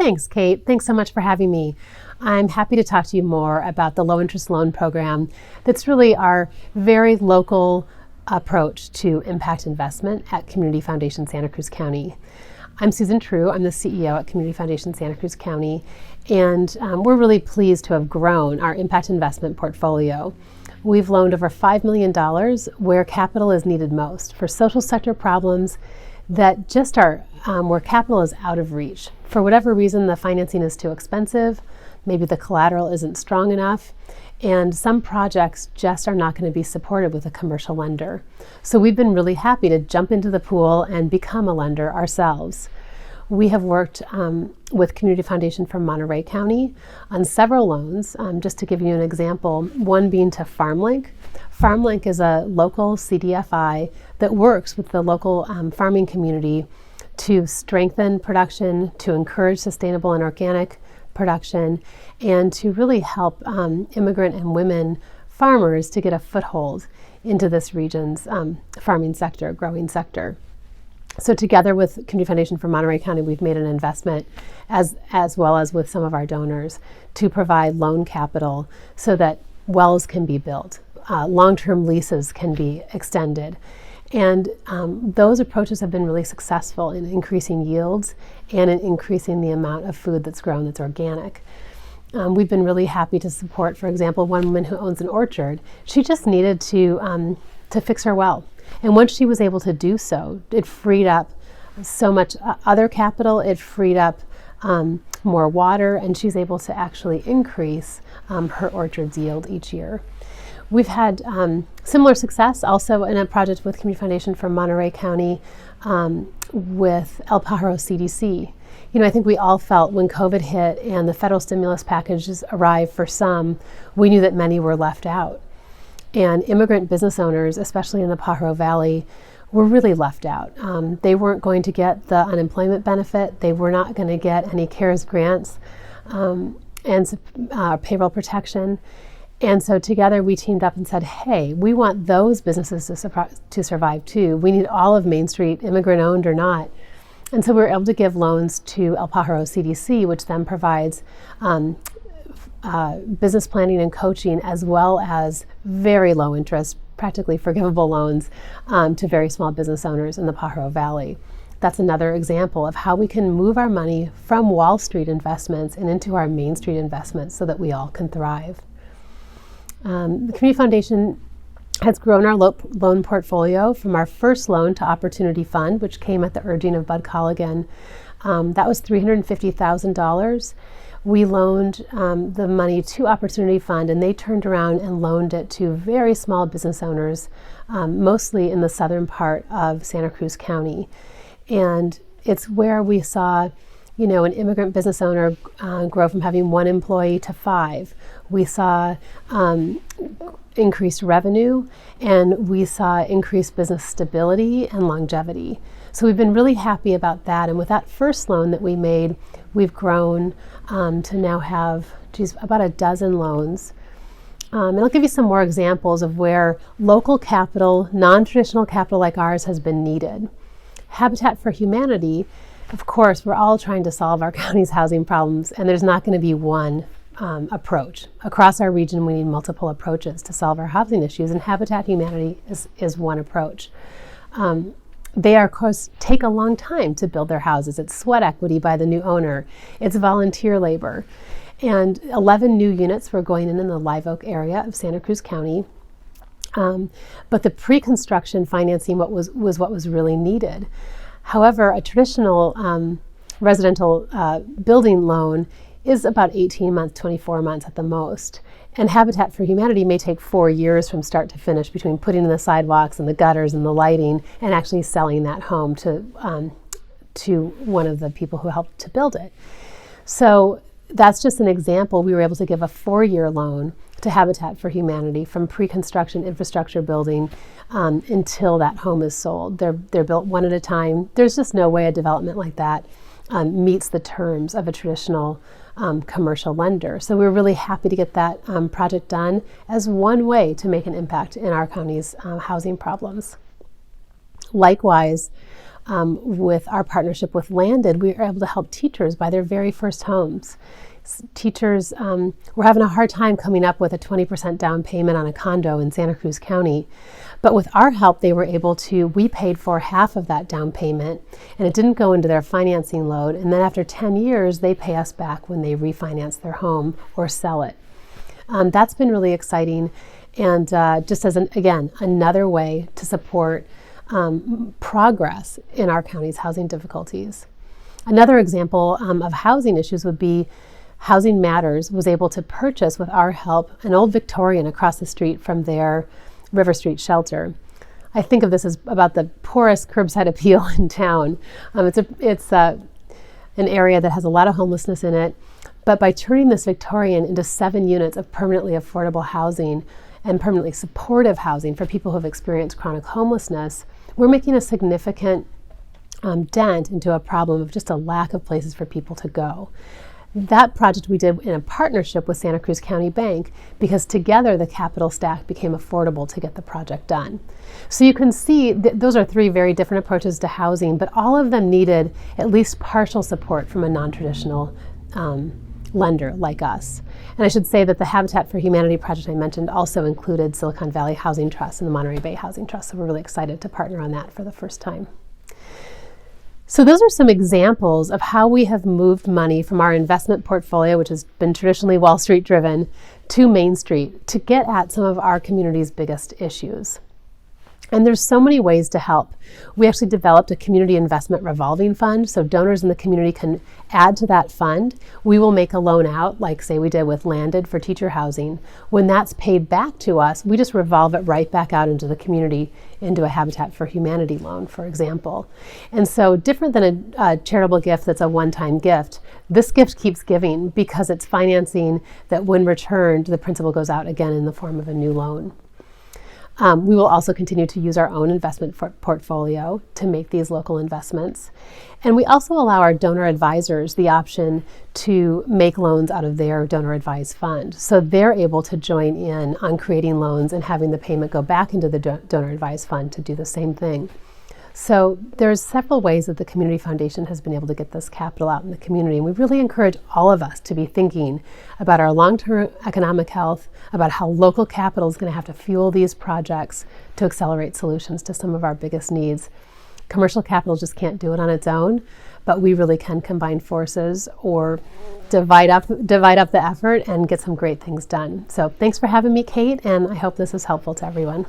Thanks, Kate. Thanks so much for having me. I'm happy to talk to you more about the low interest loan program that's really our very local approach to impact investment at Community Foundation Santa Cruz County. I'm Susan True. I'm the CEO at Community Foundation Santa Cruz County, and we're really pleased to have grown our impact investment portfolio. We've loaned over $5 million where capital is needed most for social sector problems that just are where capital is out of reach. For whatever reason, the financing is too expensive, maybe the collateral isn't strong enough, and some projects just are not going to be supported with a commercial lender. So we've been really happy to jump into the pool and become a lender ourselves. We have worked with Community Foundation from Monterey County on several loans. Just to give you an example, one being to FarmLink. FarmLink is a local CDFI that works with the local farming community to strengthen production, to encourage sustainable and organic production, and to really help immigrant and women farmers to get a foothold into this region's farming sector, growing sector. So together with Community Foundation for Monterey County, we've made an investment as well as with some of our donors to provide loan capital so that wells can be built, long-term leases can be extended. And those approaches have been really successful in increasing yields and in increasing the amount of food that's grown that's organic. We've been really happy to support, for example, one woman who owns an orchard. She just needed to fix her well. And once she was able to do so, it freed up so much other capital, it freed up more water, and she's able to actually increase her orchard's yield each year. We've had similar success also in a project with Community Foundation from Monterey County with El Pajaro CDC. You know, I think we all felt when COVID hit and the federal stimulus packages arrived for some, we knew that many were left out. And immigrant business owners, especially in the Pajaro Valley, were really left out. They weren't going to get the unemployment benefit. They were not going to get any CARES grants and payroll protection. And so together we teamed up and said, hey, we want those businesses to survive too. We need all of Main Street, immigrant owned or not. And so we were able to give loans to El Pajaro CDC, which then provides business planning and coaching, as well as very low interest, practically forgivable loans to very small business owners in the Pajaro Valley. That's another example of how we can move our money from Wall Street investments and into our Main Street investments so that we all can thrive. The Community Foundation has grown our loan portfolio from our first loan to Opportunity Fund, which came at the urging of Bud Colligan. That was $350,000. We loaned the money to Opportunity Fund, and they turned around and loaned it to very small business owners, mostly in the southern part of Santa Cruz County. And it's where we saw, you know, an immigrant business owner grow from having one employee to 5. We saw increased revenue, and we saw increased business stability and longevity. So we've been really happy about that. And with that first loan that we made, we've grown to now have about a dozen loans. And I'll give you some more examples of where local capital, non-traditional capital like ours, has been needed. Habitat for Humanity, of course, we're all trying to solve our county's housing problems, and there's not going to be one approach. Across our region, we need multiple approaches to solve our housing issues, and Habitat Humanity is one approach. They, of course, take a long time to build their houses. It's sweat equity by the new owner. It's volunteer labor. And 11 new units were going in the Live Oak area of Santa Cruz County. But the pre-construction financing was what was really needed. However, a traditional residential building loan is about 18 months, 24 months at the most. And Habitat for Humanity may take 4 years from start to finish between putting in the sidewalks and the gutters and the lighting and actually selling that home to one of the people who helped to build it. So that's just an example. We were able to give a 4-year loan to Habitat for Humanity from pre-construction infrastructure building until that home is sold. They're built one at a time. There's just no way a development like that meets the terms of a traditional commercial lender. So we're really happy to get that project done as one way to make an impact in our county's housing problems. Likewise, with our partnership with Landed, we were able to help teachers buy their very first homes. Teachers were having a hard time coming up with a 20% down payment on a condo in Santa Cruz County. But with our help, we paid for half of that down payment, and it didn't go into their financing load. And then after 10 years, they pay us back when they refinance their home or sell it. That's been really exciting. And just as, again, another way to support progress in our county's housing difficulties. Another example of housing issues would be Housing Matters was able to purchase, with our help, an old Victorian across the street from their River Street shelter. I think of this as about the poorest curbside appeal in town. It's an area that has a lot of homelessness in it, but by turning this Victorian into 7 units of permanently affordable housing and permanently supportive housing for people who have experienced chronic homelessness, we're making a significant dent into a problem of just a lack of places for people to go. That project we did in a partnership with Santa Cruz County Bank, because together the capital stack became affordable to get the project done. So you can see those are 3 very different approaches to housing, but all of them needed at least partial support from a non-traditional lender like us. And I should say that the Habitat for Humanity project I mentioned also included Silicon Valley Housing Trust and the Monterey Bay Housing Trust, so we're really excited to partner on that for the first time. So those are some examples of how we have moved money from our investment portfolio, which has been traditionally Wall Street driven, to Main Street to get at some of our community's biggest issues. And there's so many ways to help. We actually developed a community investment revolving fund, so donors in the community can add to that fund. We will make a loan out, like say we did with Landed for teacher housing. When that's paid back to us, we just revolve it right back out into the community, into a Habitat for Humanity loan, for example. And so different than a charitable gift that's a one-time gift, this gift keeps giving because it's financing that when returned, the principal goes out again in the form of a new loan. We will also continue to use our own investment portfolio to make these local investments. And we also allow our donor advisors the option to make loans out of their donor advised fund. So they're able to join in on creating loans and having the payment go back into the donor advised fund to do the same thing. So there's several ways that the Community Foundation has been able to get this capital out in the community. And we really encourage all of us to be thinking about our long-term economic health, about how local capital is going to have to fuel these projects to accelerate solutions to some of our biggest needs. Commercial capital just can't do it on its own, but we really can combine forces or divide up the effort and get some great things done. So thanks for having me, Kate, and I hope this is helpful to everyone.